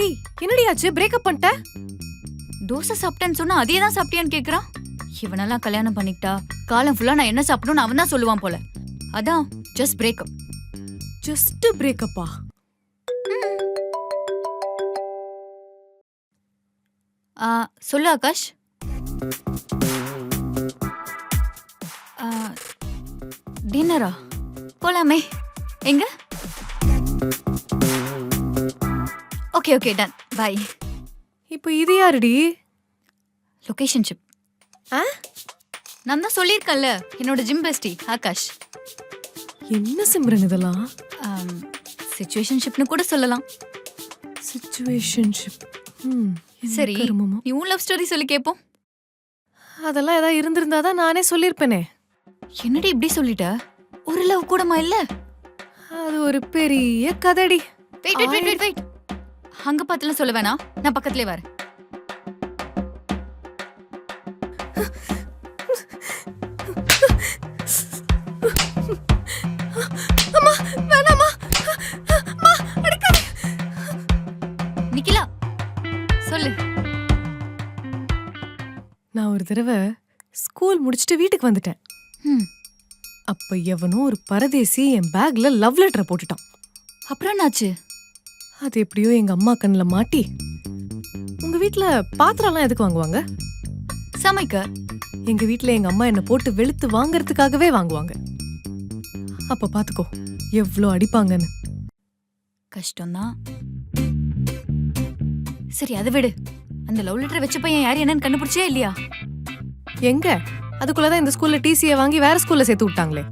ஏய் என்னடி ஆச்சு? பிரேக்கப் பண்ணிட்ட? தோசை சாப்பிட்டேன்னு சொன்னா அதே தான் சாப்பிட்டியான்னு கேக்குறான். இவனெல்லாம் கல்யாணம் பண்ணிக்கிட்டா காலம் ஃபுல்லா நான் என்ன சாப்பிடணும்னு அவன் தான் சொல்லுவான் போல. அதான் ஜஸ்ட் பிரேக்கப். ஜஸ்ட் பிரேக்கப்பா? சொல்லு ஆகாஷ். டின்னரா? போலாமே. எங்க? Okay okay done. பை. இப்போ இது யாருடி? Location ship. நான் தான் சொல்லியிருக்கேன்ல, என்னோட ஜிம் பெஸ்டி ஆகாஷ். என்ன சிம்ரன் இதெல்லாம்? சிச்சுவேஷன்ஷிப்னு கூட சொல்லலாம். சிச்சுவேஷன்ஷிப். சரி, நீ உன் லவ் ஸ்டோரி சொல்லி கேட்போம். அதெல்லாம் ஏதாவது இருந்திருந்தாதான் நானே சொல்லியிருப்பேனே. என்னடி இப்படி சொல்லிட்ட? ஒரு லவ் கூடமா இல்ல? அது ஒரு பெரிய கதடி. Wait wait wait wait wait. அங்க பாத்துலாம் சொல்ல வேணாம், நான் பக்கத்துலயே வரேன். அம்மா வேணாமா, அம்மா அடிக்காத. நிக்கிலா சொல்லு. நான் ஒரு தடவை ஸ்கூல் முடிச்சுட்டு வீட்டுக்கு வந்துட்டேன். அப்ப எவனோ ஒரு பரதேசி என் பேக்ல லவ் லெட்டரை போட்டுட்டான். அப்புறம் என்னாச்சு? அது எப்படியோ எங்க அம்மா கண்ணுல மாட்டி. உங்க வீட்ல பாத்திரம்லாம் எதுக்கு வாங்குவாங்க? சமைக்க. எங்க வீட்ல எங்க அம்மா என்ன போட்டு வெளுத்து வாங்கறதுக்காகவே வாங்குவாங்க. அப்ப பாத்துக்கோ எவ்ளோ அடிப்பாங்கன்னு. கஷ்டம்தான். சரி அதை விடு. அந்த லவ் லெட்டரை வச்ச பையன் யார் என்னன்னு கண்டுபிடிச்சே இல்லையா? எங்க? அதுக்குள்ளதான் இந்த ஸ்கூல்ல டிசியை வாங்கி வேற ஸ்கூல்ல சேர்த்து விட்டாங்களே.